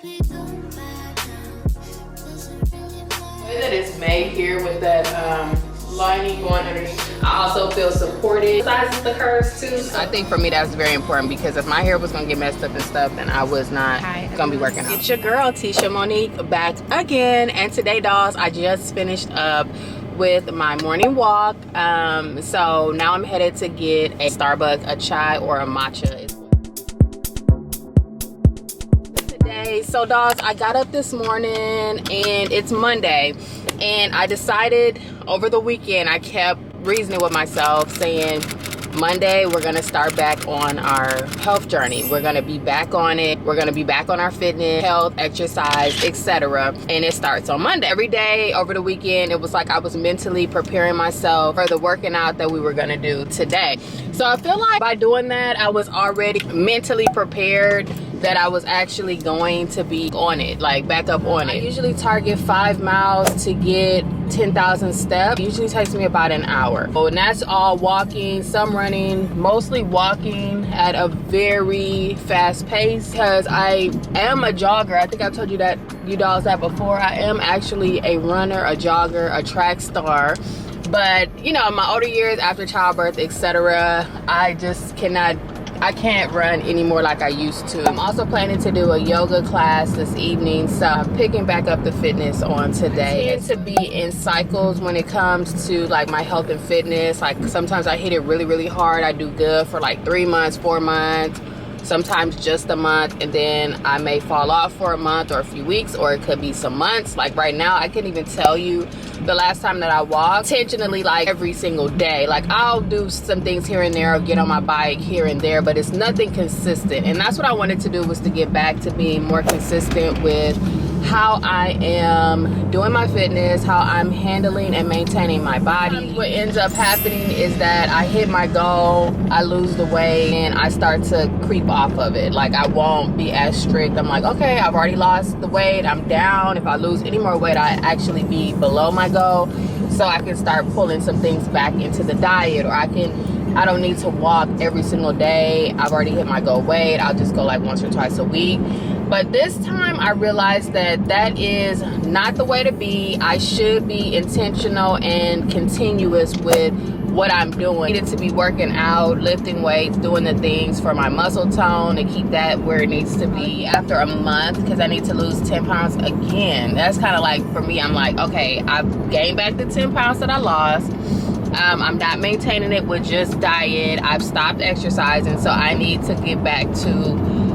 way that it's made here with that lining going underneath. I also feel supported. Sizes the curves too. So I think for me that's very important, because if my hair was gonna get messed up and stuff, then I was not gonna be working out. It's your girl Tisha Monique back again, and today, dolls, I just finished up with my morning walk. So now I'm headed to get a Starbucks, a chai, or a matcha. So dolls, I got up this morning and it's Monday, and I decided over the weekend, I kept reasoning with myself saying Monday we're gonna start back on our health journey. We're gonna be back on it. We're gonna be back on our fitness, health, exercise, etc. And it starts on Monday. Every day over the weekend, it was like I was mentally preparing myself for the working out that we were gonna do today. So I feel like by doing that, I was already mentally prepared that I was actually going to be on it, like back up on it. I usually target 5 miles to get 10,000 steps. It usually takes me about an hour. And that's all walking, some running, mostly walking at a very fast pace, because I am a jogger. I think I told you that, you dolls, that before. I am actually a runner, a jogger, a track star. But you know, in my older years after childbirth, etc., I can't run anymore like I used to. I'm also planning to do a yoga class this evening, so I'm picking back up the fitness on today. I tend to be in cycles when it comes to like my health and fitness. Like sometimes I hit it really, really hard. I do good for like 3 months, 4 months, sometimes just a month, and then I may fall off for a month or a few weeks, or it could be some months. Like right now, I can't even tell you the last time that I walked intentionally, like every single day. Like I'll do some things here and there, or get on my bike here and there, but it's nothing consistent. And that's what I wanted to do, was to get back to being more consistent with how I am doing my fitness, how I'm handling and maintaining my body. What ends up happening is that I hit my goal, I lose the weight, and I start to creep off of it. Like I won't be as strict. I'm like, okay, I've already lost the weight, I'm down. If I lose any more weight, I actually be below my goal, so I can start pulling some things back into the diet, or I don't need to walk every single day. I've already hit my goal weight. I'll just go like once or twice a week. But this time I realized that that is not the way to be. I should be intentional and continuous with what I'm doing. I needed to be working out, lifting weights, doing the things for my muscle tone and keep that where it needs to be. After a month, because I need to lose 10 pounds again. That's kind of like, for me, I'm like, okay, I've gained back the 10 pounds that I lost. I'm not maintaining it with just diet. I've stopped exercising, so I need to get back to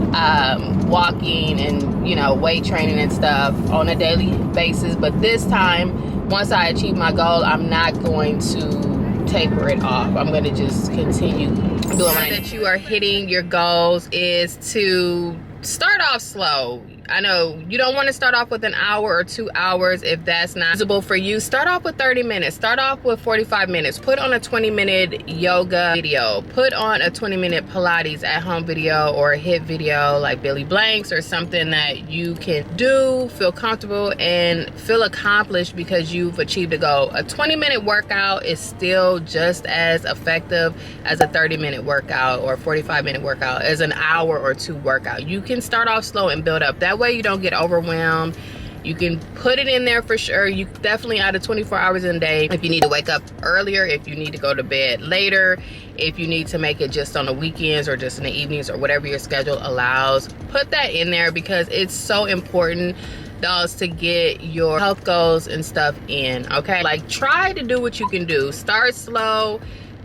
walking and, you know, weight training and stuff on a daily basis. But this time, once I achieve my goal, I'm not going to taper it off. I'm going to just continue doing what I need. That you are hitting your goals is to start off slow. I know you don't want to start off with an hour or 2 hours if that's not feasible for you. Start off with 30 minutes. Start off with 45 minutes. Put on a 20-minute yoga video. Put on a 20-minute Pilates at home video, or a HIIT video like Billy Blank's, or something that you can do, feel comfortable, and feel accomplished because you've achieved a goal. A 20-minute workout is still just as effective as a 30-minute workout or 45-minute workout, as an hour or 2 workout. You can start off slow and build up. That way you don't get overwhelmed. You can put it in there for sure. You definitely, out of 24 hours in a day, if you need to wake up earlier, if you need to go to bed later, if you need to make it just on the weekends or just in the evenings, or whatever your schedule allows, put that in there, because it's so important, dolls, to get your health goals and stuff in. Okay, like try to do what you can do. Start slow.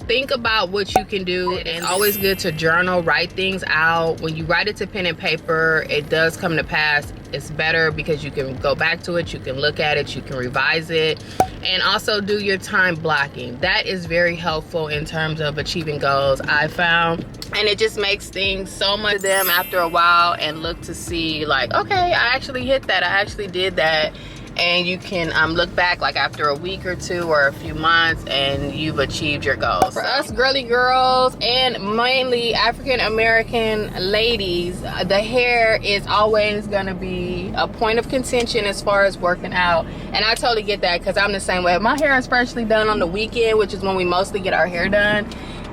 Think about what you can do, and it's always good to journal, write things out. When you write it to pen and paper, it does come to pass. It's better because you can go back to it, you can look at it, you can revise it, and also do your time blocking. That is very helpful in terms of achieving goals, I found, and it just makes things so much of them after a while, and look to see like, okay, I actually hit that, I actually did that. And you can look back like after a week or 2 or a few months, and you've achieved your goals. For us girly girls, and mainly African American ladies, the hair is always gonna be a point of contention as far as working out. And I totally get that, because I'm the same way. My hair is freshly done on the weekend, which is when we mostly get our hair done,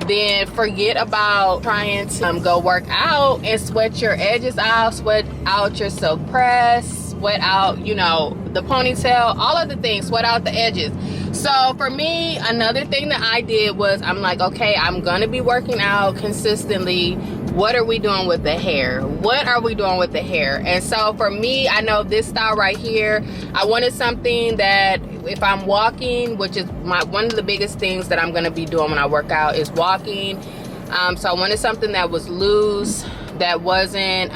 then forget about trying to go work out and sweat your edges out, sweat out your silk press, sweat out, you know, the ponytail, all of the things, sweat out the edges. So for me, another thing that I did was, I'm like, okay, I'm gonna be working out consistently. What are we doing with the hair? What are we doing with the hair? And so for me, I know this style right here, I wanted something that if I'm walking, which is one of the biggest things that I'm gonna be doing when I work out is walking. So I wanted something that was loose, that wasn't,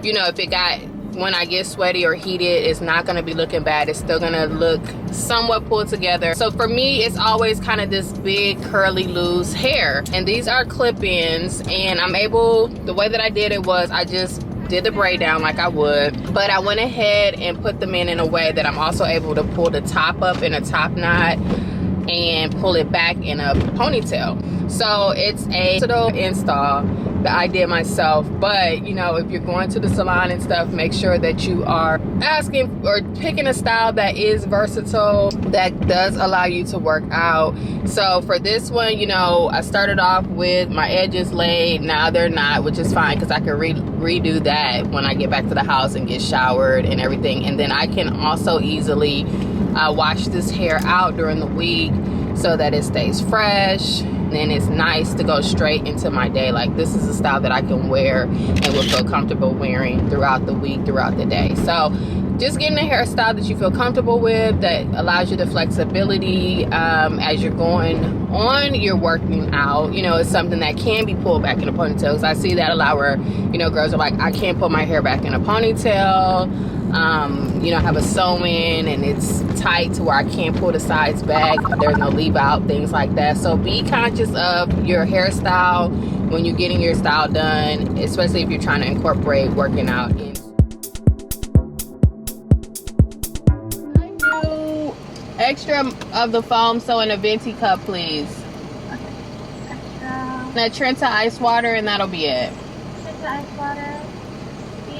you know, if it got, when I get sweaty or heated, it's not gonna be looking bad. It's still gonna look somewhat pulled together. So for me, it's always kind of this big curly loose hair. And these are clip-ins, and I'm able, the way that I did it was I just did the braid down like I would, but I went ahead and put them in a way that I'm also able to pull the top up in a top knot and pull it back in a ponytail. So it's a little install that I did myself, but you know, if you're going to the salon and stuff, make sure that you are asking or picking a style that is versatile, that does allow you to work out. So for this one, you know, I started off with my edges laid, now they're not, which is fine because I can redo that when I get back to the house and get showered and everything. And then I can also easily wash this hair out during the week so that it stays fresh. And it's nice to go straight into my day. Like, this is a style that I can wear and will feel comfortable wearing throughout the week, throughout the day. So just getting a hairstyle that you feel comfortable with, that allows you the flexibility as you're going on, you're working out. You know, it's something that can be pulled back in a ponytail. So I see that a lot where, you know, girls are like, I can't put my hair back in a ponytail. You know, I have a sew-in and it's tight to where I can't pull the sides back. There's no leave out, things like that. So be conscious of your hairstyle when you're getting your style done, especially if you're trying to incorporate working out in. I do extra of the foam, so in a venti cup, please. Okay. Extra. Now Trenta ice water, and that'll be it. Trenta ice water.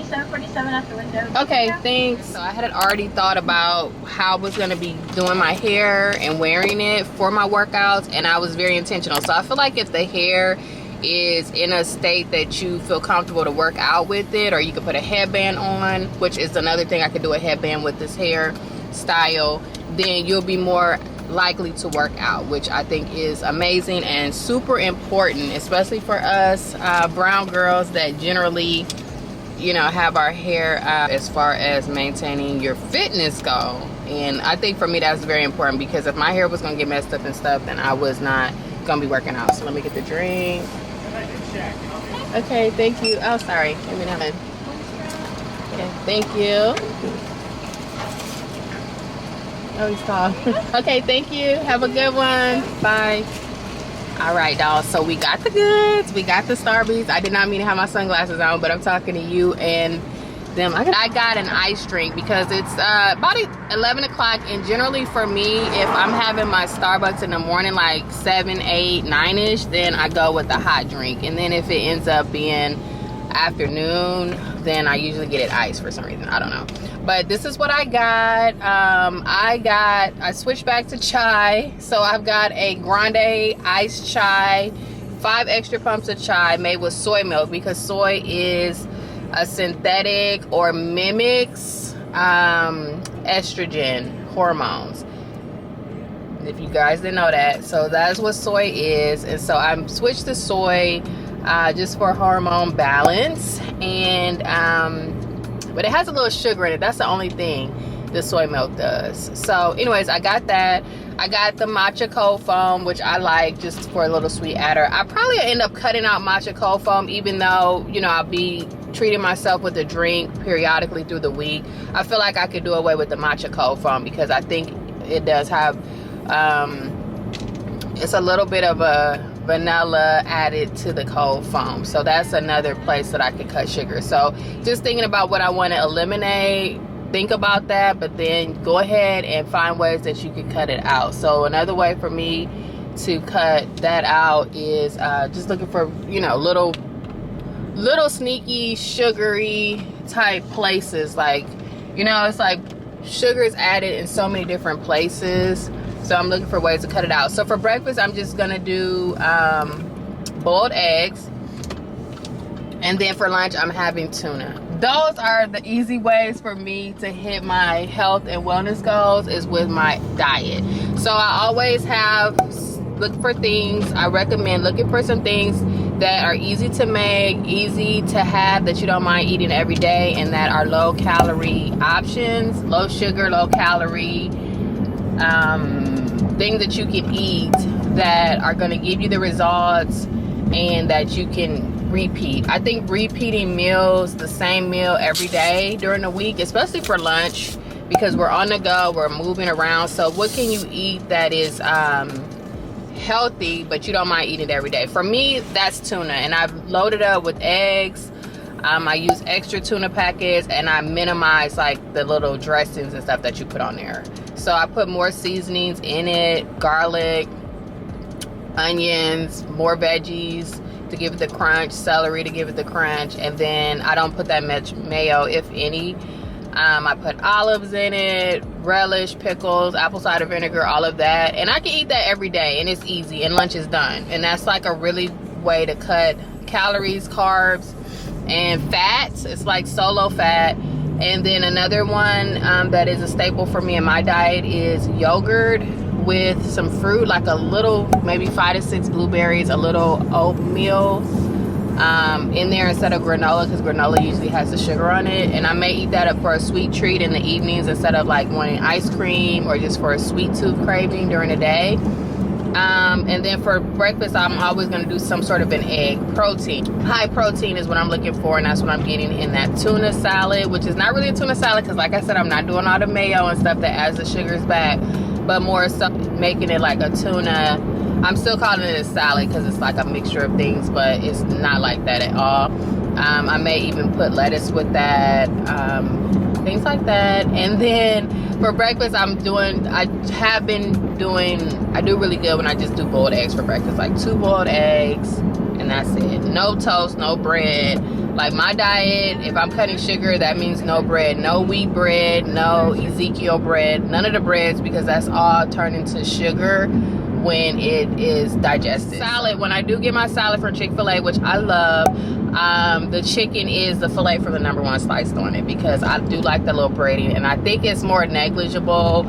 747 at the window. Okay, thanks. So I had already thought about how I was going to be doing my hair and wearing it for my workouts, and I was very intentional. So I feel like if the hair is in a state that you feel comfortable to work out with it, or you could put a headband on, which is another thing, I could do a headband with this hair style, then you'll be more likely to work out, which I think is amazing and super important, especially for us brown girls that generally, you know, have our hair as far as maintaining your fitness go. And I think for me that's very important, because if my hair was gonna get messed up and stuff, then I was not gonna be working out. So let me get the drink. Okay, thank you. Oh, sorry. Let me know. Okay, thank you. Oh, he's tall. Okay, thank you. Have a good one. Bye. All right, y'all, so we got the goods, we got the Starbies. I did not mean to have my sunglasses on, but I'm talking to you and them. I got an ice drink because it's about 11 o'clock, and generally for me, if I'm having my Starbucks in the morning, like 7, 8, 9-ish, then I go with the hot drink. And then if it ends up being afternoon, then I usually get it iced for some reason. I don't know. But this is what I got. I switched back to chai. So I've got a grande iced chai, 5 extra pumps of chai made with soy milk, because soy is a synthetic or mimics estrogen hormones. If you guys didn't know that. So that's what soy is. And so I switched to soy just for hormone balance. And but it has a little sugar in it. That's the only thing the soy milk does. So anyways, I got that. I got the matcha cold foam, which I like just for a little sweet adder. I probably end up cutting out matcha cold foam, even though, you know, I'll be treating myself with a drink periodically through the week. I feel like I could do away with the matcha cold foam, because I think it does have it's a little bit of a vanilla added to the cold foam. So that's another place that I could cut sugar. So just thinking about what I want to eliminate, think about that, but then go ahead and find ways that you can cut it out. So another way for me to cut that out is just looking for, you know, little sneaky sugary type places. Like, you know, it's like sugar is added in so many different places So I'm looking for ways to cut it out. So for breakfast, I'm just gonna do boiled eggs. And then for lunch, I'm having tuna. Those are the easy ways for me to hit my health and wellness goals, is with my diet. So I always look for things. I recommend looking for some things that are easy to make, easy to have, that you don't mind eating every day, and that are low calorie options, low sugar, low calorie, things that you can eat that are going to give you the results and that you can repeat. I think repeating meals, the same meal every day during the week, especially for lunch, because we're on the go, we're moving around. So what can you eat that is healthy but you don't mind eating it every day? For me, that's tuna, and I've loaded up with eggs. I use extra tuna packets, and I minimize like the little dressings and stuff that you put on there. So I put more seasonings in it, garlic, onions, more veggies to give it the crunch, celery to give it the crunch, and then I don't put that much mayo, if any. I put olives in it, relish, pickles, apple cider vinegar, all of that, and I can eat that every day, and it's easy, and lunch is done. And that's like a really way to cut calories, carbs, and fats. It's like so low fat. And then another one that is a staple for me in my diet is yogurt with some fruit, like a little, maybe 5 to 6 blueberries, a little oatmeal in there instead of granola, because granola usually has the sugar on it. And I may eat that up for a sweet treat in the evenings instead of like wanting ice cream, or just for a sweet tooth craving during the day. And then for breakfast, I'm always going to do some sort of an egg. Protein, high protein is what I'm looking for, and that's what I'm getting in that tuna salad, which is not really a tuna salad, because like I said, I'm not doing all the mayo and stuff that adds the sugars back, but more so making it like a tuna. I'm still calling it a salad because it's like a mixture of things, but it's not like that at all. I may even put lettuce with that, things like that. And then for breakfast, I do really good when I just do boiled eggs for breakfast, like 2 boiled eggs, and that's it. No toast, no bread. Like my diet, if I'm cutting sugar, that means no bread, no wheat bread, no Ezekiel bread, none of the breads, because that's all turned into sugar when it is digested. Salad, when I do get my salad from Chick-fil-A, which I love, the chicken is the filet from the #1 sliced on it, because I do like the little braiding, and I think it's more negligible.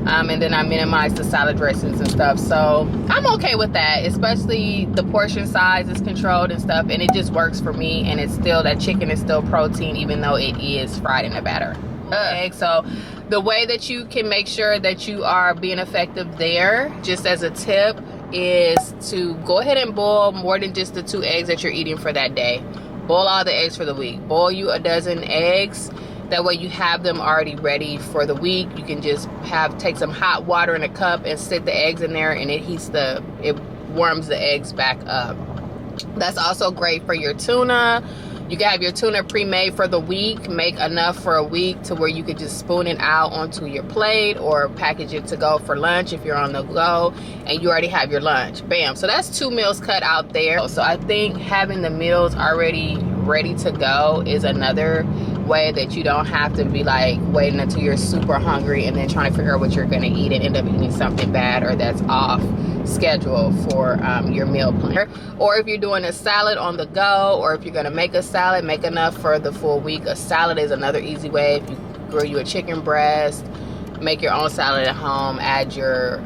And then I minimize the salad dressings and stuff, so I'm okay with that. Especially the portion size is controlled and stuff, and it just works for me. And it's still, that chicken is still protein, even though it is fried in a batter. So the way that you can make sure that you are being effective there, just as a tip, is to go ahead and boil more than just the 2 eggs that you're eating for that day. Boil all the eggs for the week. Boil you a dozen eggs. That way you have them already ready for the week. You can just take some hot water in a cup and sit the eggs in there, and it warms the eggs back up. That's also great for your tuna. You can have your tuna pre-made for the week. Make enough for a week to where you could just spoon it out onto your plate, or package it to go for lunch if you're on the go and you already have your lunch. Bam. So that's 2 meals cut out there. So I think having the meals already ready to go is another way that you don't have to be like waiting until you're super hungry and then trying to figure out what you're going to eat and end up eating something bad or that's off schedule for your meal plan. Or if you're doing a salad on the go, or if you're going to make a salad, make enough for the full week. A salad is another easy way. If you grill you a chicken breast, make your own salad at home, add your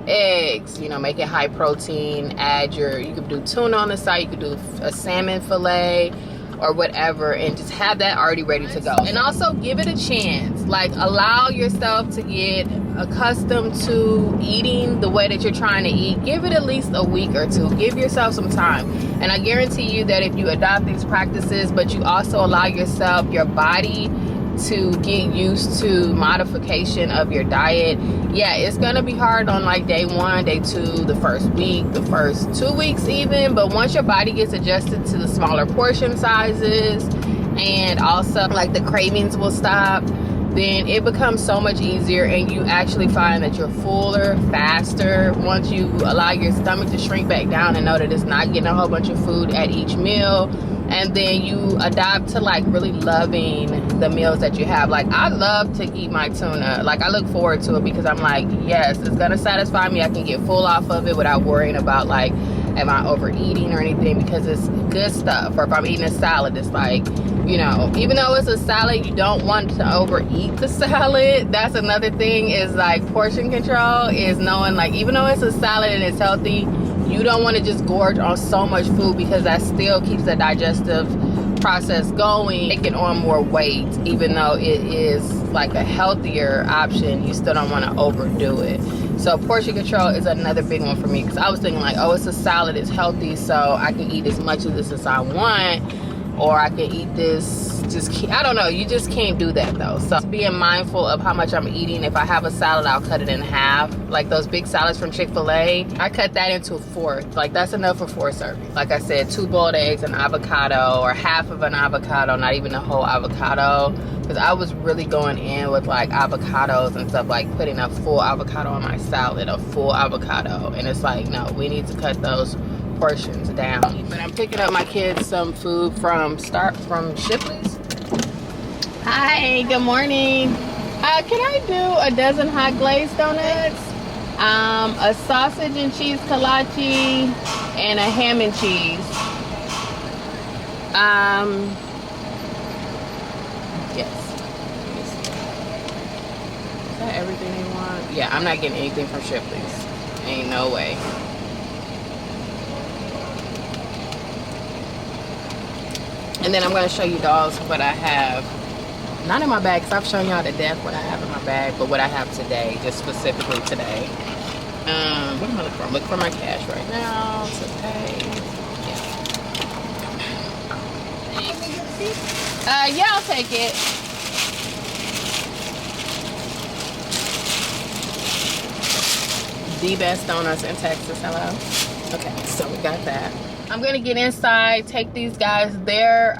eggs, you know, make it high protein, you could do tuna on the side, you could do a salmon fillet or whatever, and just have that already ready to go. And also give it a chance. Like, allow yourself to get accustomed to eating the way that you're trying to eat. Give it at least a week or 2. Give yourself some time, and I guarantee you that if you adopt these practices, but you also allow yourself, your body, to get used to modification of your diet, yeah, it's gonna be hard on like day 1, day 2, the first week, the first 2 weeks even, but once your body gets adjusted to the smaller portion sizes, and also like the cravings will stop, then it becomes so much easier, and you actually find that you're fuller faster once you allow your stomach to shrink back down and know that it's not getting a whole bunch of food at each meal. And then you adopt to like really loving the meals that you have. Like, I love to eat my tuna. Like, I look forward to it because I'm like, yes, it's gonna satisfy me. I can get full off of it without worrying about, like, am I overeating or anything, because it's good stuff. Or if I'm eating a salad, it's like, you know, even though it's a salad, you don't want to overeat the salad. That's another thing, is like portion control, is knowing, like, even though it's a salad and it's healthy, you don't want to just gorge on so much food, because that still keeps the digestive process going, taking on more weight. Even though it is like a healthier option, you still don't want to overdo it. So portion control is another big one for me, because I was thinking like, oh, it's a salad, it's healthy, so I can eat as much of this as I want, or I can eat this, I don't know, you just can't do that though. So being mindful of how much I'm eating. If I have a salad, I'll cut it in half. Like those big salads from Chick-fil-A, I cut that into a fourth. Like, that's enough for 4 servings. Like I said, 2 boiled eggs, an avocado, or half of an avocado, not even a whole avocado, because I was really going in with like avocados and stuff, like putting a full avocado on my salad, a full avocado, and it's like, no, we need to cut those portions down. But I'm picking up my kids some food from Shipley's. Hi, good morning. Can I do a dozen hot glazed donuts, a sausage and cheese kolache, and a ham and cheese? Yes. Is that everything you want? Yeah, I'm not getting anything from Shipley's. Ain't no way. And then I'm going to show you, dolls, what I have. Not in my bag, because I've shown y'all to death what I have in my bag, but what I have today, just specifically today. What am I looking for? I'm looking for my cash right now to pay. Yeah. Yeah, I'll take it. The best donuts in Texas. Hello. Okay, so we got that. I'm gonna get inside, take these guys their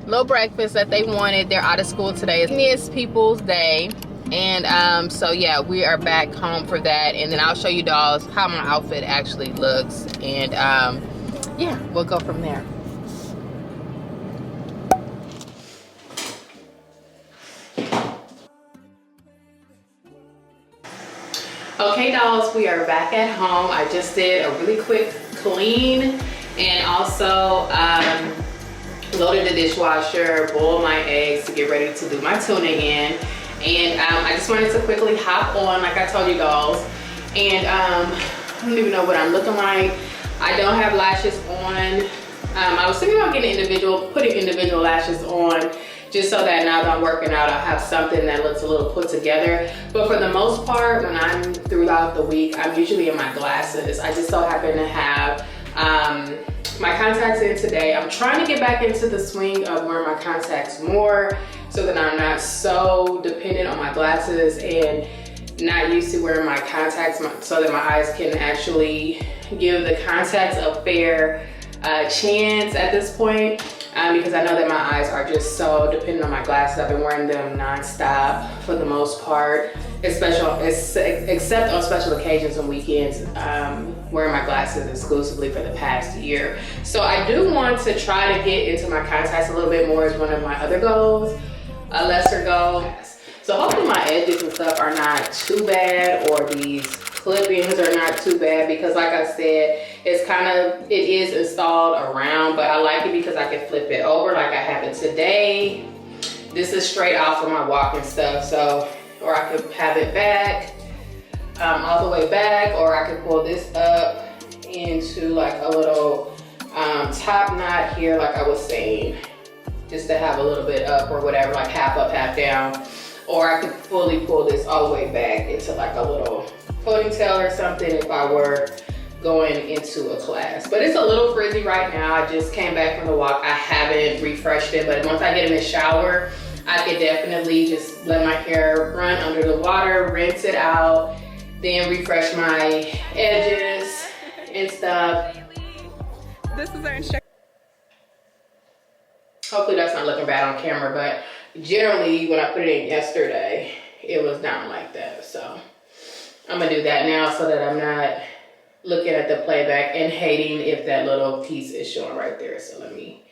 little breakfast that they wanted. They're out of school today. It's People's Day, and so yeah, we are back home for that. And then I'll show you, dolls, how my outfit actually looks, and yeah, we'll go from there. Okay, dolls, we are back at home. I just did a really quick clean, and also loaded the dishwasher, boiled my eggs to get ready to do my tuna in. And I just wanted to quickly hop on, like I told you, dolls. And I don't even know what I'm looking like. I don't have lashes on. I was thinking about putting individual lashes on, just so that now that I'm working out, I'll have something that looks a little put together. But for the most part, when I'm throughout the week, I'm usually in my glasses. I just so happen to have my contacts in today. I'm trying to get back into the swing of wearing my contacts more, so that I'm not so dependent on my glasses and not used to wearing my contacts, so that my eyes can actually give the contacts a fair chance at this point. Because I know that my eyes are just so dependent on my glasses. I've been wearing them non-stop for the most part, except on special occasions and weekends, wearing my glasses exclusively for the past year. So I do want to try to get into my contacts a little bit more, as one of my other goals, a lesser goal. So hopefully my edges and stuff are not too bad, or these clip-ins are not too bad, because like I said, it is installed around, but I like it because I can flip it over like I have it today. This is straight off of my walking stuff, so, or I could have it back, all the way back, or I could pull this up into like a little top knot here, like I was saying, just to have a little bit up or whatever, like half up, half down. Or I could fully pull this all the way back into like a little ponytail or something if I were going into a class. But it's a little frizzy right now. I just came back from the walk. I haven't refreshed it, but once I get in the shower, I could definitely just let my hair run under the water, rinse it out, then refresh my edges and stuff. This is our instruction. Hopefully that's not looking bad on camera, but generally when I put it in yesterday, it was down like that. So I'm gonna do that now so that I'm not looking at the playback and hating if that little piece is showing right there. So let me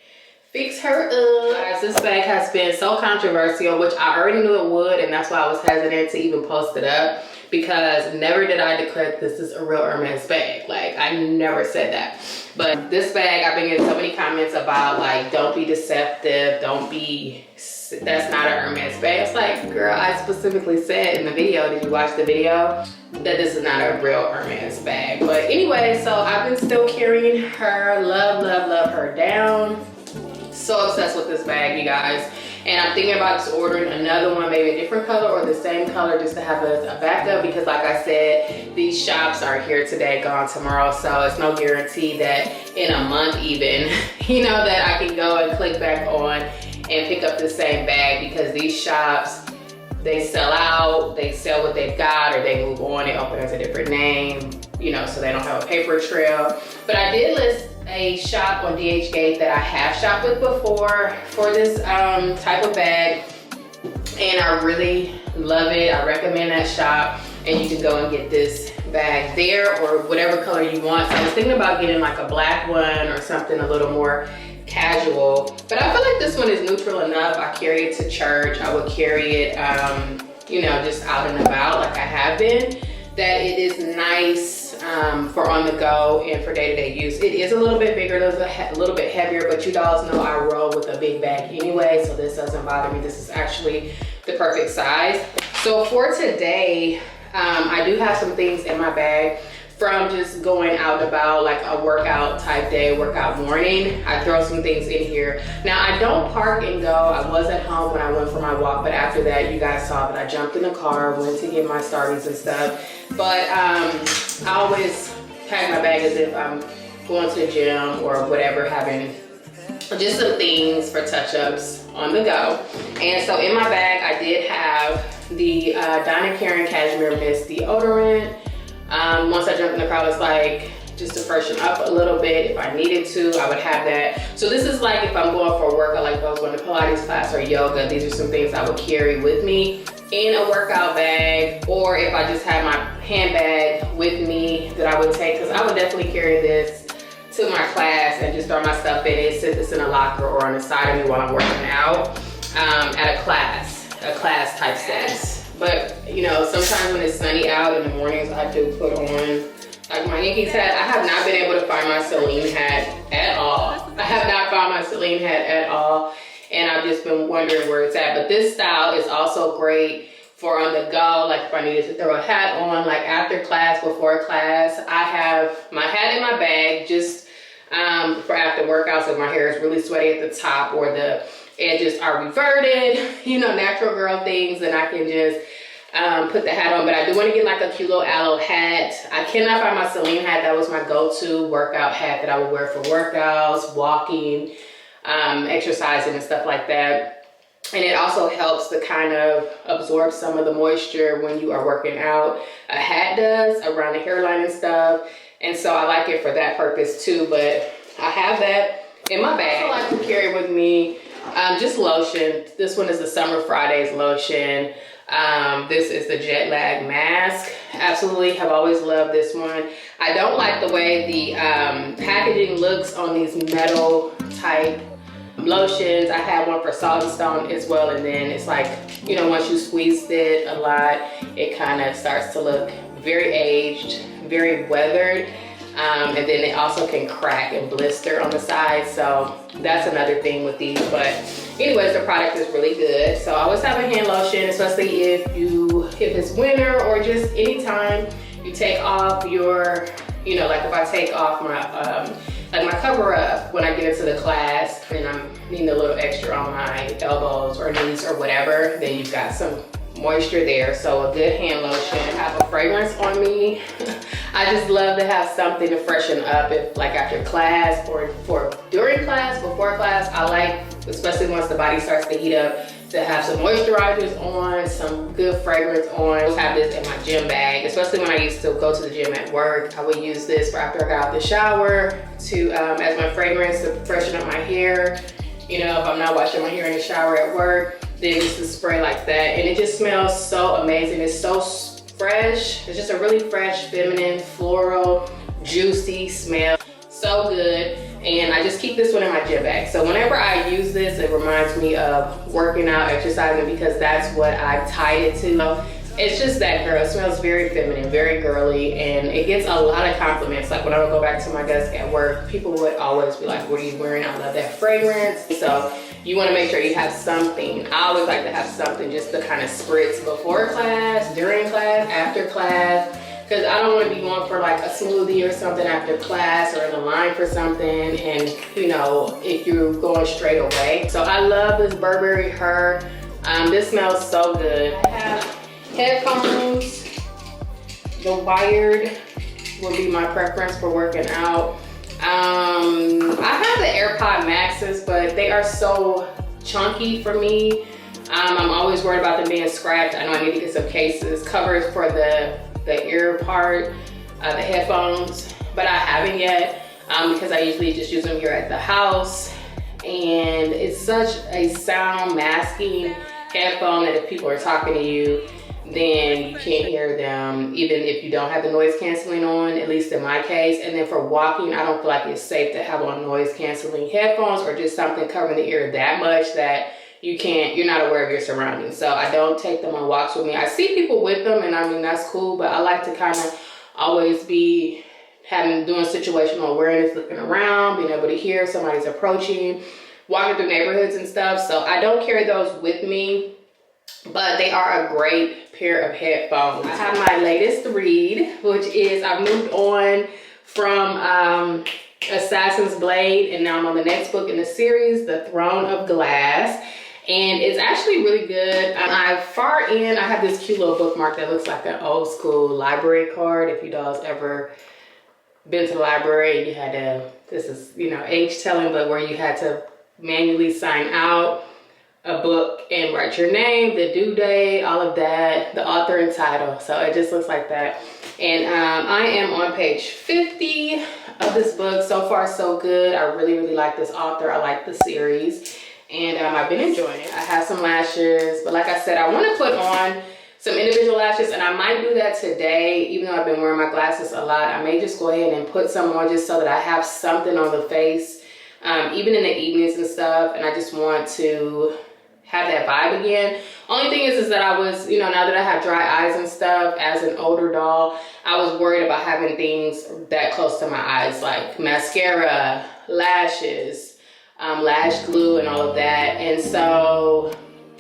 fix her up. this bag has been so controversial, which I already knew it would, and that's why I was hesitant to even post it up, because never did I declare this is a real Hermes bag. Like, I never said that. But this bag, I've been getting so many comments about, like, don't be deceptive, don't be, that's not a Hermes bag. It's like, girl, I specifically said in the video, did you watch the video, that this is not a real Hermes bag. But anyway, so I've been still carrying her. Love, love, love her down. So obsessed with this bag, you guys. And I'm thinking about just ordering another one, maybe a different color or the same color, just to have a backup, because like I said, these shops are here today, gone tomorrow. So it's no guarantee that in a month even, you know, that I can go and click back on and pick up the same bag, because these shops, they sell out, they sell what they've got, or they move on, they open as a different name, you know, so they don't have a paper trail. But I did list a shop on DHgate that I have shopped with before for this type of bag, and I really love it. I recommend that shop, and you can go and get this bag there, or whatever color you want. So I was thinking about getting like a black one or something a little more casual, but I feel like this one is neutral enough. I carry it to church, I would carry it you know, just out and about like I have been, that it is nice for on the go and for day-to-day use. It is a little bit bigger, a little bit heavier, but you dolls know I roll with a big bag anyway, so this doesn't bother me. This is actually the perfect size. So for today, I do have some things in my bag from just going out about, like a workout type day, workout morning. I throw some things in here. Now I don't park and go. I was at home when I went for my walk, but after that, you guys saw that I jumped in the car, went to get my Starbies and stuff. But I always pack my bag as if I'm going to the gym or whatever, having just some things for touch-ups on the go. And so in my bag, I did have the Donna Karan Cashmere Mist deodorant. Once I jumped in the car, it's like just to freshen up a little bit. If I needed to, I would have that. So this is like if I'm going for a workout, like if I was going to Pilates class or yoga, these are some things I would carry with me in a workout bag, or if I just had my handbag with me that I would take, because I would definitely carry this to my class and just throw my stuff in it, sit this in a locker or on the side of me while I'm working out at a class type setting. But you know, sometimes when it's sunny out in the mornings, I do put on like my Yankees hat. I have not been able to find my Celine hat at all. I have not found my Celine hat at all, and I've just been wondering where it's at. But this style is also great for on the go, like if I needed to throw a hat on, like after class, before class. I have my hat in my bag just for after workouts if my hair is really sweaty at the top or the edges are reverted, you know, natural girl things, and I can just put the hat on. But I do want to get like a cute little aloe hat. I cannot find my Celine hat. That was my go-to workout hat that I would wear for workouts, walking, exercising and stuff like that. And it also helps to kind of absorb some of the moisture when you are working out. A hat does around the hairline and stuff. And so I like it for that purpose too. But I have that in my bag. I also like to carry with me just lotion. This one is the Summer Fridays lotion. This is the Jet Lag Mask. Absolutely have always loved this one. I don't like the way the packaging looks on these metal type lotions. I have one for Salt and Stone as well, and then it's like, you know, once you squeezed it a lot, it kind of starts to look very aged, very weathered. And then they also can crack and blister on the side, so that's another thing with these. But anyways, the product is really good. So I always have a hand lotion, especially if it's winter or just anytime you take off your, you know, like if I take off my like my cover up when I get into the class and I'm needing a little extra on my elbows or knees or whatever, then you've got some moisture there. So a good hand lotion. I have a fragrance on me. I just love to have something to freshen up, if like after class or during class, before class. I like, especially once the body starts to heat up, to have some moisturizers on, some good fragrance on. I have this in my gym bag, especially when I used to go to the gym at work. I would use this for after I got out the shower to as my fragrance to freshen up my hair. You know, if I'm not washing my hair in the shower at work, then it's a spray like that, and it just smells so amazing. It's so fresh. It's just a really fresh, feminine, floral, juicy smell. So good. And I just keep this one in my gym bag. So whenever I use this, it reminds me of working out, exercising, because that's what I tied it to. It's just that girl. It smells very feminine, very girly, and it gets a lot of compliments. Like when I would go back to my desk at work, people would always be like, what are you wearing? I love that fragrance. So you want to make sure you have something. I always like to have something just to kind of spritz before class, during class, after class. Because I don't want to be going for like a smoothie or something after class or in the line for something, and you know, if you're going straight away. So I love this Burberry Her. This smells so good. I have headphones. The wired would be my preference for working out. I have the AirPod Maxes, but they are so chunky for me. I'm always worried about them being scratched. I know I need to get some cases, covers for the ear part, the headphones, but I haven't yet because I usually just use them here at the house. And it's such a sound masking headphone that if people are talking to you, then you can't hear them, even if you don't have the noise canceling on, at least in my case. And then for walking, I don't feel like it's safe to have on noise canceling headphones or just something covering the ear that much that you're not aware of your surroundings. So I don't take them on walks with me. I see people with them, and I mean, that's cool, but I like to kind of always be doing situational awareness, looking around, being able to hear if somebody's approaching, walking through neighborhoods and stuff. So I don't carry those with me, but they are a great pair of headphones. I have my latest read, which is I've moved on from Assassin's Blade, and now I'm on the next book in the series, The Throne of Glass. And it's actually really good. I have this cute little bookmark that looks like an old school library card. If you dolls ever been to the library and you had to, this is, you know, age telling, but where you had to manually sign out a book and write your name, the due date, all of that, the author and title. So it just looks like that. And I am on page 50 of this book. So far, so good. I really, really like this author. I like the series. And I've been enjoying it. I have some lashes, but like I said, I want to put on some individual lashes, and I might do that today. Even though I've been wearing my glasses a lot, I may just go ahead and put some on just so that I have something on the face, even in the evenings and stuff. And I just want to have that vibe again. Only thing is that I was, you know, now that I have dry eyes and stuff, as an older doll, I was worried about having things that close to my eyes, like mascara, lashes, lash glue, and all of that. And so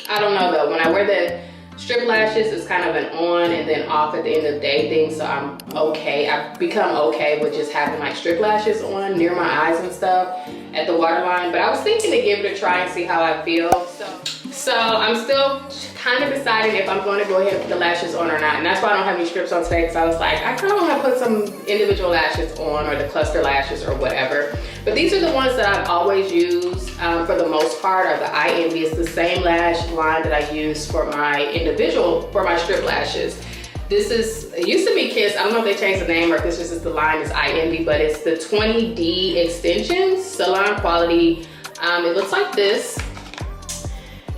I don't know though, when I wear the strip lashes, it's kind of an on and then off at the end of the day thing. So I'm okay. I've become okay with just having like strip lashes on near my eyes and stuff at the waterline. But I was thinking to give it a try and see how I feel. So I'm still kind of deciding if I'm going to go ahead and put the lashes on or not. And that's why I don't have any strips on today, because I was like, I kind of want to put some individual lashes on, or the cluster lashes or whatever. But these are the ones that I've always used for the most part, are the Embodies. It's the same lash line that I use for my strip lashes. It used to be Kiss. I don't know if they changed the name or if this was just the line is Embodies, but it's the 20D extensions, salon quality. It looks like this.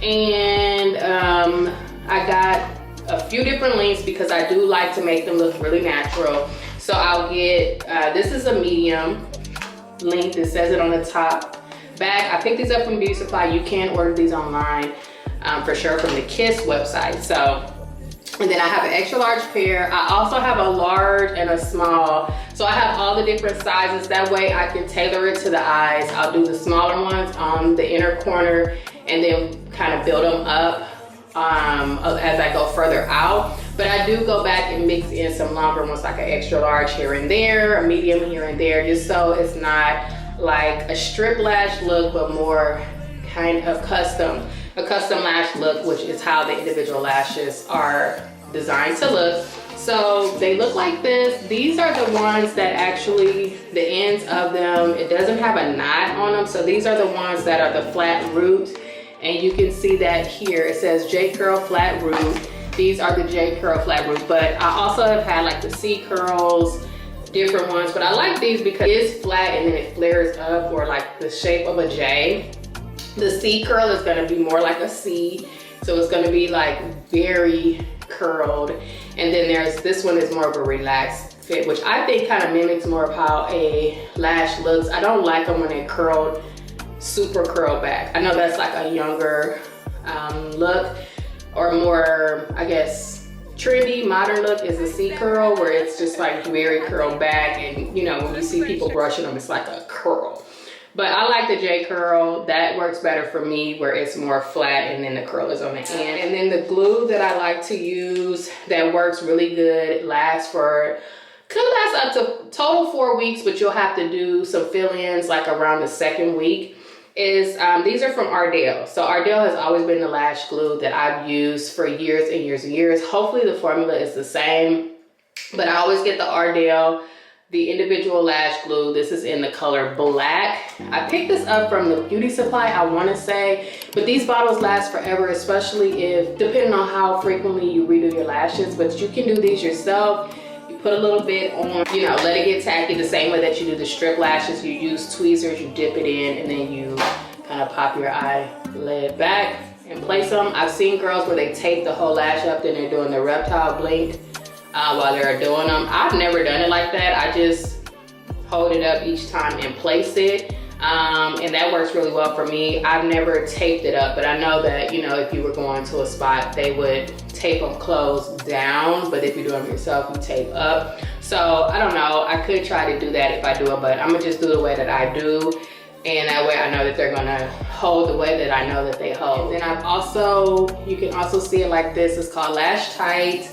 And I got a few different lengths because I do like to make them look really natural. So I'll get, this is a medium length. It says it on the top. Bag, I picked these up from Beauty Supply. You can order these online for sure from the Kiss website. So, and then I have an extra large pair. I also have a large and a small. So I have all the different sizes. That way I can tailor it to the eyes. I'll do the smaller ones on the inner corner and then kind of build them up as I go further out. But I do go back and mix in some longer ones, like an extra large here and there, a medium here and there, just so it's not like a strip lash look, but more kind of a custom lash look, which is how the individual lashes are designed to look. So they look like this. These are the ones that actually, the ends of them, it doesn't have a knot on them. So these are the ones that are the flat root. And you can see that here, it says J curl flat root. These are the J curl flat roots, but I also have had like the C curls, different ones, but I like these because it's flat and then it flares up, or like the shape of a J. The C curl is gonna be more like a C, so it's gonna be like very curled. And then this one is more of a relaxed fit, which I think kind of mimics more of how a lash looks. I don't like them when they're curled, super curled back. I know that's like a younger look, or more, I guess, trendy, modern look is the C curl, where it's just like very curled back, and you know, when you see people brushing them, it's like a curl. But I like the J curl. That works better for me, where it's more flat and then the curl is on the end. And then the glue that I like to use that works really good, could last up to total 4 weeks, but you'll have to do some fill-ins like around the 2nd week, is these are from Ardell. So Ardell has always been the lash glue that I've used for years and years and years. Hopefully the formula is the same, but I always get the Ardell, the individual lash glue. This is in the color black. I picked this up from the beauty supply, I want to say, but these bottles last forever, especially if, depending on how frequently you redo your lashes. But you can do these yourself. You put a little bit on, you know, let it get tacky the same way that you do the strip lashes. You use tweezers, you dip it in, and then you kind of pop your eyelid back and place them. I've seen girls where they tape the whole lash up, then they're doing the reptile blink while they're doing them. I've never done it like that. I just hold it up each time and place it. And that works really well for me. I've never taped it up, but I know that, you know, if you were going to a spot, they would tape them closed down, but if you do them yourself, you tape up. So I don't know, I could try to do that if I do it, but I'm gonna just do the way that I do. And that way I know that they're gonna hold the way that I know that they hold. And then you can also see it like this. It's called Lash Tight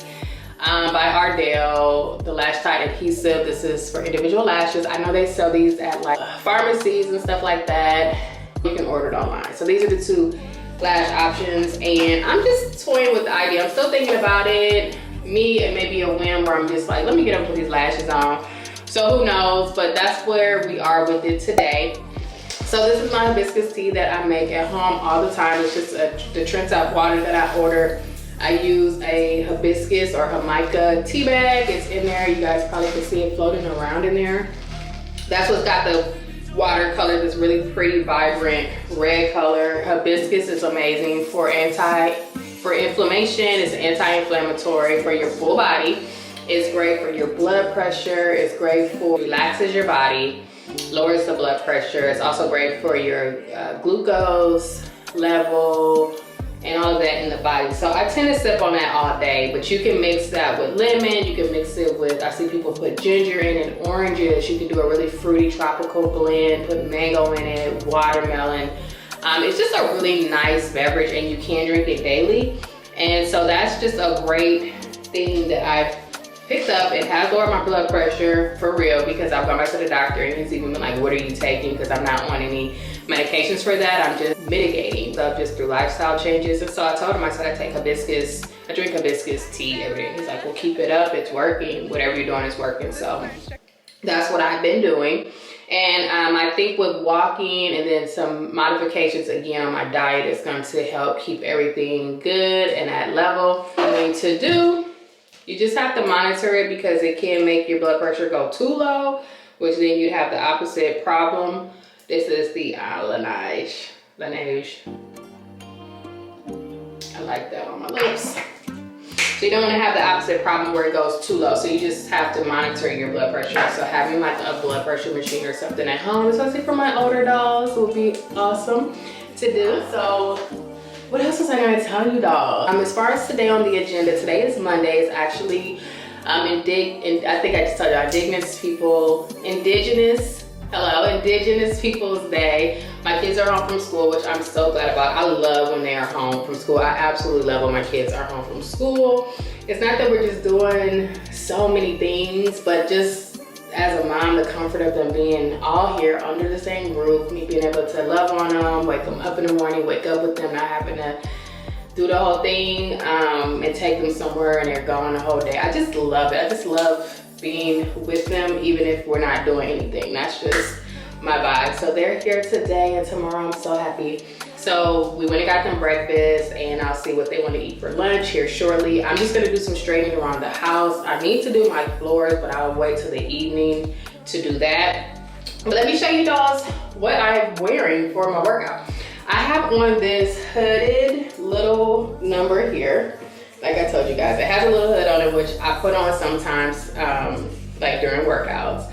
by Ardell, the Lash Tight adhesive. This is for individual lashes. I know they sell these at like pharmacies and stuff like that. You can order it online. So these are the 2 lash options, and I'm just toying with the idea. I'm still thinking about it. It may be a whim where I'm just like, let me get up with these lashes on. So who knows, but that's where we are with it today. So this is my hibiscus tea that I make at home all the time. It's just the Trent Up water that I order. I use a hibiscus or Jamaica tea bag. It's in there. You guys probably can see it floating around in there. That's what's got the watercolor, this really pretty, vibrant red color. Hibiscus is amazing for inflammation. It's anti-inflammatory for your full body. It's great for your blood pressure. It's great for relaxes your body, lowers the blood pressure. It's also great for your glucose level and all of that in the body. So I tend to sip on that all day, but you can mix that with lemon. You can mix it with, I see people put ginger in it, oranges. You can do a really fruity tropical blend, put mango in it, watermelon. It's just a really nice beverage, and you can drink it daily. And so that's just a great thing that I've picked up. It has lowered my blood pressure for real, because I've gone back to the doctor and he's even been like, what are you taking? Because I'm not on any medications for that. I'm just mitigating stuff just through lifestyle changes. And so I told him, I said, I drink hibiscus tea every day. He's like, well, keep it up, it's working. Whatever you're doing is working. So that's what I've been doing. And I think with walking and then some modifications again on my diet is going to help keep everything good and at level. To do, you just have to monitor it, because it can make your blood pressure go too low, which then you'd have the opposite problem. This is the Laneige. I like that on my lips. So you don't want to have the opposite problem where it goes too low. So you just have to monitor your blood pressure. So having like a blood pressure machine or something at home, especially for my older dolls, would be awesome to do. So what else was I going to tell you, dolls? As far as today on the agenda, today is Monday. It's actually I think I just told you, Indigenous Peoples Day. My kids are home from school, which I'm so glad about. I love when they are home from school. I absolutely love when my kids are home from school. It's not that we're just doing so many things, but just as a mom, the comfort of them being all here under the same roof, me being able to love on them, wake them up in the morning, wake up with them, not having to do the whole thing and take them somewhere and they're gone the whole day. I just love it. I just love being with them, even if we're not doing anything. That's just my vibe. So they're here today and tomorrow. I'm so happy. So we went and got them breakfast, and I'll see what they want to eat for lunch here shortly. I'm just gonna do some straightening around the house. I need to do my floors, but I'll wait till the evening to do that. But let me show you dolls what I'm wearing for my workout. I have on this hooded little number here. Like I told you guys, it has a little hood on it, which I put on sometimes like during workouts.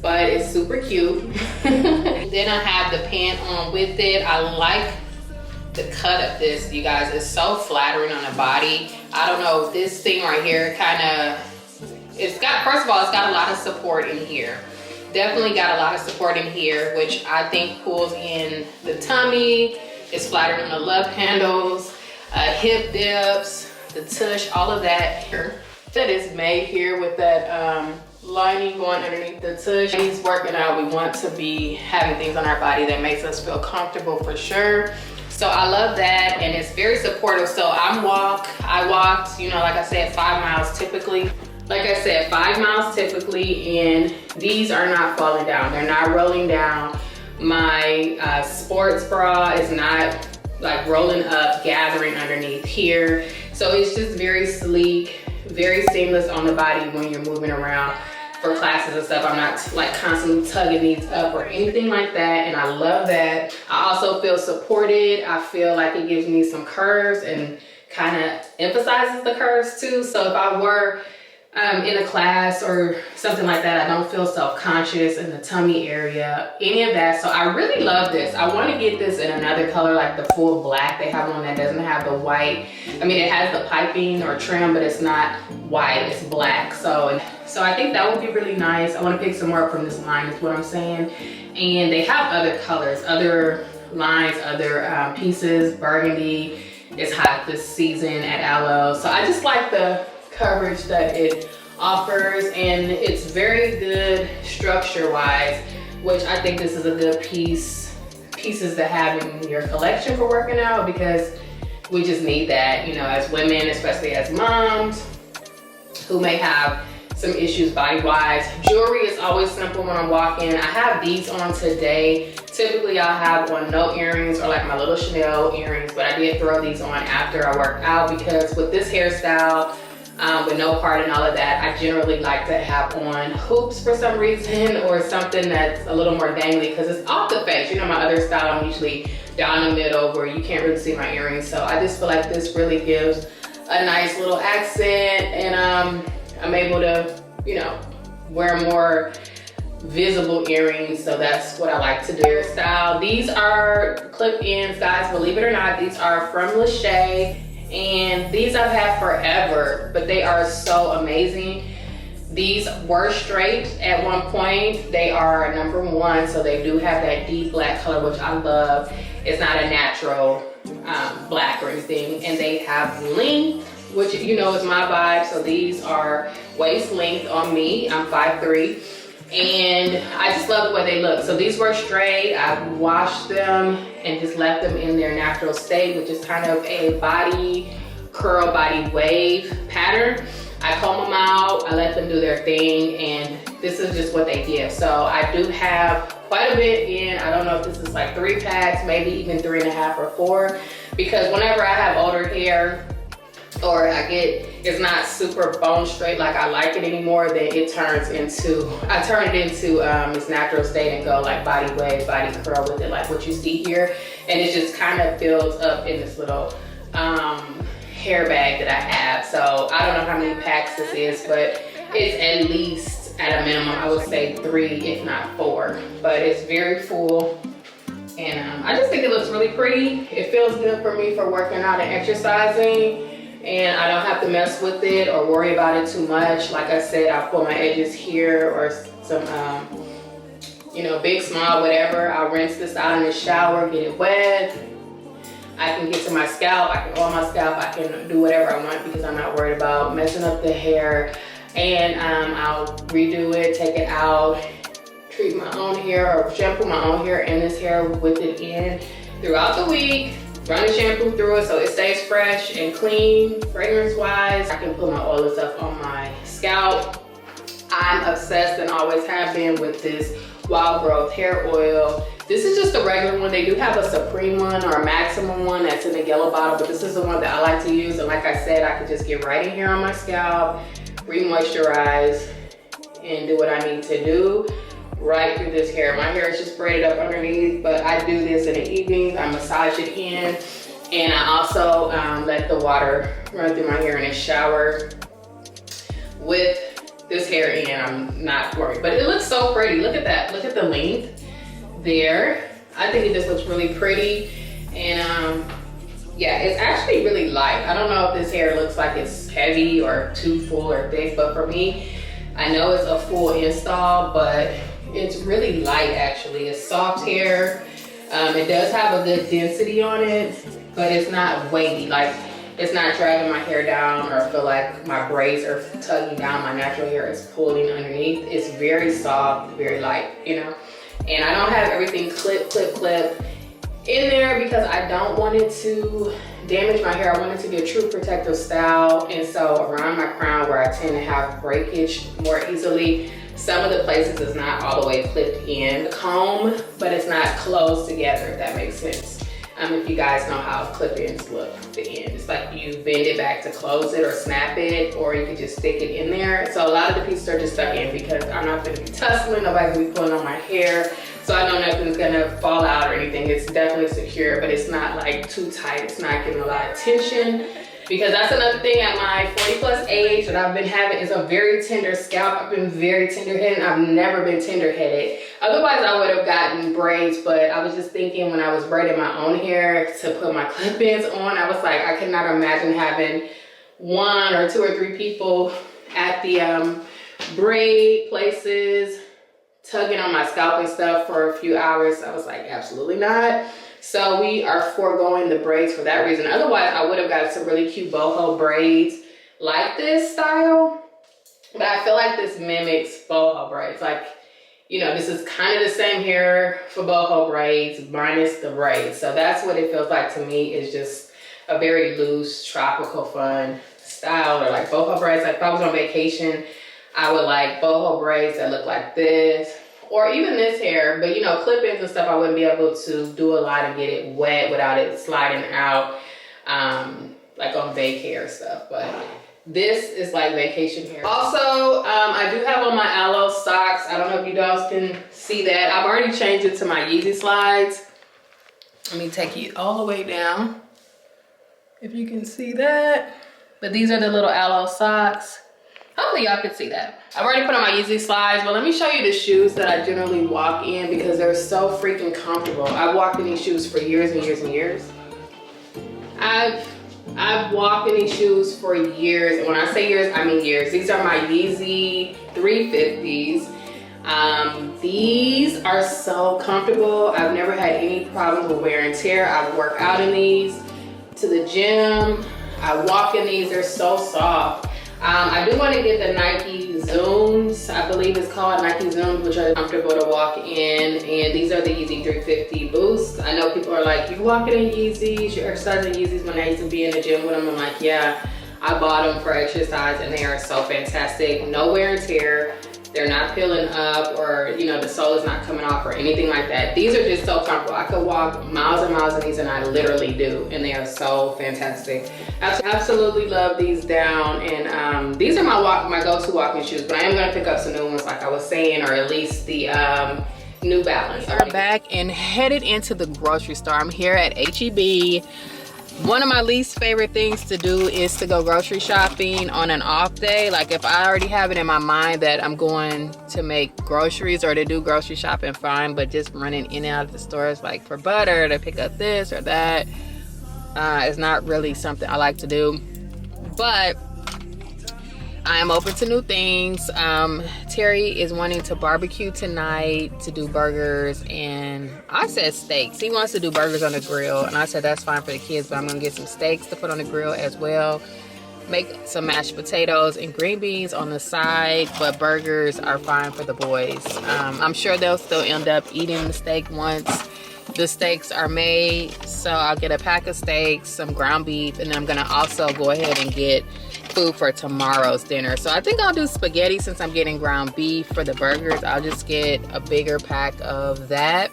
But it's super cute. Then I have the pant on with it. I like the cut of this, you guys. It's so flattering on the body. I don't know, this thing right here kind of, it's got, first of all, it's got a lot of support in here. Definitely got a lot of support in here, which I think pulls in the tummy. It's flattering on the love handles, hip dips, the tush, all of that. That is made here with that lining going underneath the tush. When he's working out, we want to be having things on our body that makes us feel comfortable for sure. So I love that, and it's very supportive. So I walked, you know, like I said, 5 miles typically. Like I said, 5 miles typically, and these are not falling down. They're not rolling down. My sports bra is not like rolling up, gathering underneath here. So it's just very sleek, very seamless on the body when you're moving around for classes and stuff. I'm not like constantly tugging these up or anything like that, and I love that. I also feel supported. I feel like it gives me some curves and kind of emphasizes the curves too. So if I were in a class or something like that, I don't feel self-conscious in the tummy area, any of that. So I really love this. I want to get this in another color, like the full black. They have one that doesn't have the white. I mean, it has the piping or trim, but it's not white, it's black. So I think that would be really nice. I want to pick some more up from this line is what I'm saying. And they have other colors, other lines, other pieces. Burgundy is hot this season at Aloe. So I just like the coverage that it offers, and it's very good structure wise, which I think this is a good pieces to have in your collection for working out, because we just need that, you know, as women, especially as moms who may have some issues body wise. Jewelry is always simple when I'm walking. I have these on today. Typically I'll have on no earrings or like my little Chanel earrings, but I did throw these on after I worked out, because with this hairstyle, with no part and all of that, I generally like to have on hoops for some reason, or something that's a little more dangly, because it's off the face. You know, my other style, I'm usually down the middle where you can't really see my earrings. So I just feel like this really gives a nice little accent, and I'm able to, you know, wear more visible earrings. So that's what I like to do. Hairstyle, these are clip-ins, guys, believe it or not. These are from Lash. And these I've had forever, but they are so amazing. These were straight at one point. They are #1, so they do have that deep black color, which I love. It's not a natural black or anything. And they have length, which you know is my vibe. So these are waist length on me. I'm 5'3", and I just love the way they look. So these were straight. I washed them and just left them in their natural state, which is kind of a body curl, body wave pattern. I comb them out, I let them do their thing, and this is just what they give. So I do have quite a bit in. I don't know if this is like 3 packs, maybe even 3.5 or 4, because whenever I have older hair, or it's not super bone straight like I like it anymore, then it turns into, I turn it into its natural state and go like body wave, body curl with it, like what you see here. And it just kind of builds up in this little hair bag that I have. So I don't know how many packs this is, but it's at least, at a minimum, I would say 3, if not 4. But it's very full. And I just think it looks really pretty. It feels good for me for working out and exercising. And I don't have to mess with it or worry about it too much. Like I said, I'll pull my edges here, or some, you know, big, small, whatever. I'll rinse this out in the shower, get it wet. I can get to my scalp, I can oil my scalp, I can do whatever I want, because I'm not worried about messing up the hair. And I'll redo it, take it out, treat my own hair, or shampoo my own hair and this hair with it in throughout the week. Run the shampoo through it so it stays fresh and clean, fragrance wise. I can put my oil and stuff on my scalp. I'm obsessed and always have been with this Wild Growth hair oil. This is just a regular one. They do have a Supreme one or a Maximum one that's in a yellow bottle, but this is the one that I like to use. And like I said, I can just get right in here on my scalp, re-moisturize, and do what I need to do right through this hair. My hair is just braided up underneath, but I do this in the evenings. I massage it in, and I also let the water run through my hair in the shower with this hair in, I'm not worried. But it looks so pretty. Look at that. Look at the length there. I think it just looks really pretty. And yeah, it's actually really light. I don't know if this hair looks like it's heavy or too full or thick, but for me, I know it's a full install, but it's really light actually. It's soft hair. It does have a good density on it, but it's not weighty. Like, it's not dragging my hair down or feel like my braids are tugging down. My natural hair is pulling underneath. It's very soft, very light, you know? And I don't have everything clip in there because I don't want it to damage my hair. I want it to be a true protective style. And so around my crown where I tend to have breakage more easily, some of the places is not all the way clipped in the comb, but it's not closed together, if that makes sense. If you guys know how clip-ins look, the end. It's like you bend it back to close it or snap it, or you can just stick it in there. So a lot of the pieces are just stuck in because I'm not gonna be tussling, nobody's gonna be pulling on my hair. So I know nothing's gonna fall out or anything. It's definitely secure, but it's not like too tight. It's not getting a lot of tension. Because that's another thing at my 40+ age that I've been having is a very tender scalp. I've been very tender-headed. I've never been tender-headed. Otherwise, I would have gotten braids, but I was just thinking when I was braiding my own hair to put my clip-ins on, I was like, I could not imagine having 1 or 2 or 3 people at the braid places tugging on my scalp and stuff for a few hours. I was like, absolutely not. So we are foregoing the braids for that reason. Otherwise, I would have got some really cute boho braids like this style. But I feel like this mimics boho braids. Like, you know, this is kind of the same hair for boho braids minus the braids. So that's what it feels like to me, is just a very loose, tropical, fun style. Or like boho braids. Like if I was on vacation, I would like boho braids that look like this. Or even this hair, but you know, clip-ins and stuff, I wouldn't be able to do a lot and get it wet without it sliding out, like on vacay hair stuff. But this is like vacation hair. Also, I do have on my aloe socks. I don't know if you guys can see that. I've already changed it to my Yeezy slides. Let me take you all the way down, if you can see that. But these are the little aloe socks. Hopefully y'all can see that. I've already put on my Yeezy slides, but let me show you the shoes that I generally walk in because they're so freaking comfortable. I've walked in these shoes for years and years and years. I've walked in these shoes for years, and when I say years, I mean years. These are my Yeezy 350s. These are so comfortable. I've never had any problems with wear and tear. I work out in these to the gym. I walk in these, they're so soft. I do want to get the Nike Zooms, I believe it's called Nike Zooms, which are comfortable to walk in. And these are the Yeezy 350 Boosts. I know people are like, you walking in Yeezys, you're exercising Yeezys. When I used to be in the gym with them, I'm like, yeah, I bought them for exercise and they are so fantastic. No wear and tear. They're not peeling up, or you know, the sole is not coming off or anything like that. These are just so comfortable. I could walk miles and miles in these, and I literally do, and they are so fantastic. I absolutely love these down, and these are my go-to walking shoes, but I am gonna pick up some new ones like I was saying, or at least the New Balance. We're back and headed into the grocery store. I'm here at HEB. One of my least favorite things to do is to go grocery shopping on an off day. Like if I already have it in my mind that I'm going to make groceries or to do grocery shopping, fine, but just running in and out of the stores like for butter to pick up this or that is not really something I like to do. But I am open to new things. Terry is wanting to barbecue tonight, to do burgers, and I said steaks. He wants to do burgers on the grill, and I said that's fine for the kids, but I'm gonna get some steaks to put on the grill as well. Make some mashed potatoes and green beans on the side, but burgers are fine for the boys. I'm sure they'll still end up eating the steak once the steaks are made. So I'll get a pack of steaks, some ground beef, and then I'm gonna also go ahead and get food for tomorrow's dinner. So I think I'll do spaghetti since I'm getting ground beef for the burgers. I'll just get a bigger pack of that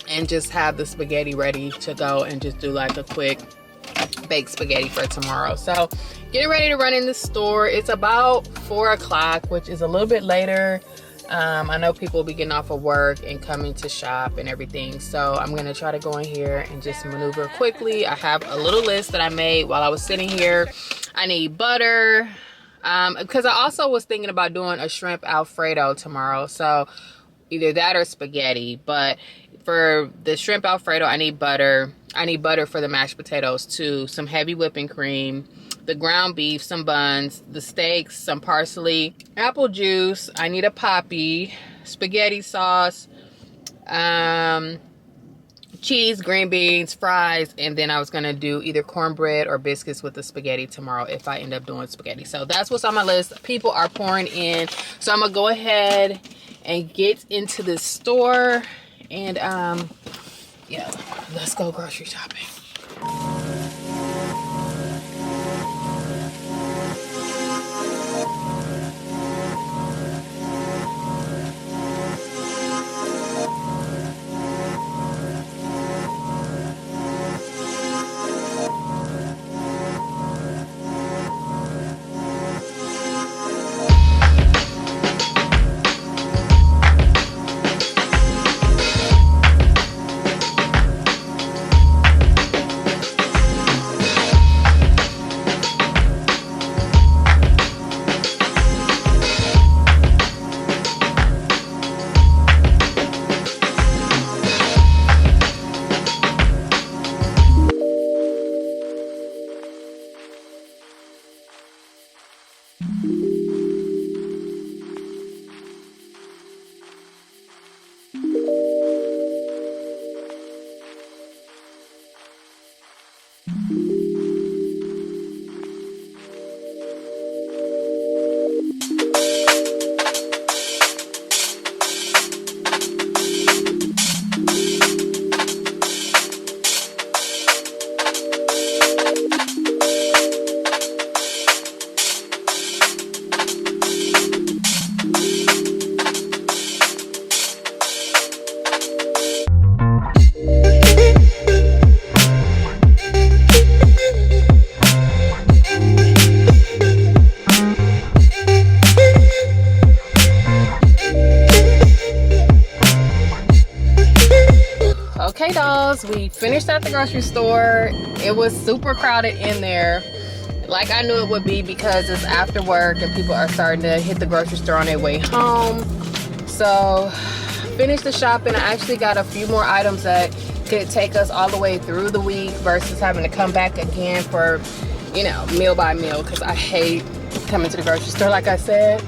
and just have the spaghetti ready to go and just do like a quick baked spaghetti for tomorrow. So getting ready to run in the store. It's about 4 o'clock, which is a little bit later I know people will be getting off of work and coming to shop and everything, so I'm gonna try to go in here and just maneuver quickly. I have a little list that I made while I was sitting here. I need butter, because I also was thinking about doing a shrimp Alfredo tomorrow, so either that or spaghetti. But for the shrimp Alfredo, I need butter. I need butter for the mashed potatoes too, some heavy whipping cream, the ground beef, some buns, the steaks, some parsley, apple juice. I need a poppy, spaghetti sauce, cheese, green beans, fries, and then I was gonna do either cornbread or biscuits with the spaghetti tomorrow if I end up doing spaghetti. So that's what's on my list. People are pouring in, so I'm gonna go ahead and get into the store and yeah, let's go grocery shopping. Okay, dolls, we finished at the grocery store. It was super crowded in there, like I knew it would be, because it's after work and people are starting to hit the grocery store on their way home. So finished the shopping. I actually got a few more items that could take us all the way through the week versus having to come back again for, you know, meal by meal, because I hate coming to the grocery store, like I said.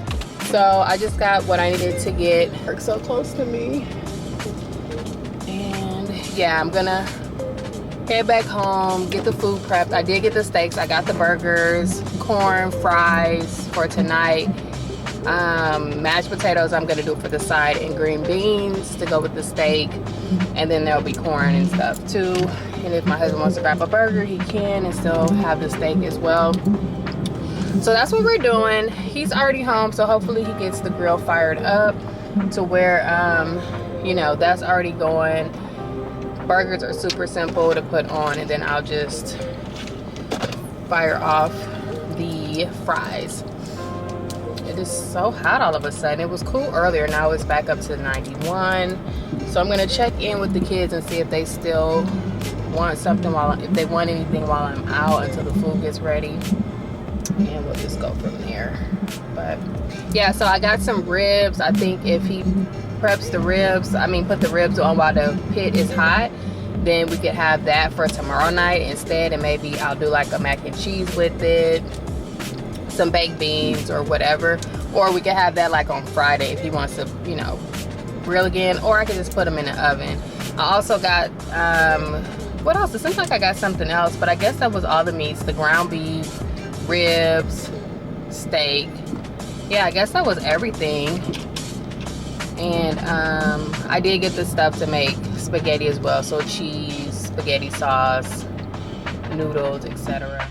So I just got what I needed to get. Work so close to me. Yeah, I'm gonna head back home, get the food prepped. I did get the steaks. I got the burgers, corn, fries for tonight. Mashed potatoes I'm gonna do for the side, and green beans to go with the steak. And then there'll be corn and stuff too. And if my husband wants to grab a burger, he can and still have the steak as well. So that's what we're doing. He's already home, so hopefully he gets the grill fired up to where, you know, that's already going. Burgers are super simple to put on, and then I'll just fire off the fries. It is so hot all of a sudden. It was cool earlier, now it's back up to 91. So I'm gonna check in with the kids and see if they still want something if they want anything while I'm out until the food gets ready, and we'll just go from there. But yeah, so I got some ribs. I think if he preps the ribs, put the ribs on while the pit is hot, then we could have that for tomorrow night instead, and maybe I'll do like a mac and cheese with it, some baked beans or whatever, or we could have that like on Friday if he wants to, you know, grill again, or I could just put them in the oven. I also got what else? It seems like I got something else, but I guess that was all the meats: the ground beef, ribs, steak. Yeah, I guess that was everything. And I did get the stuff to make spaghetti as well, so cheese, spaghetti sauce, noodles, etc.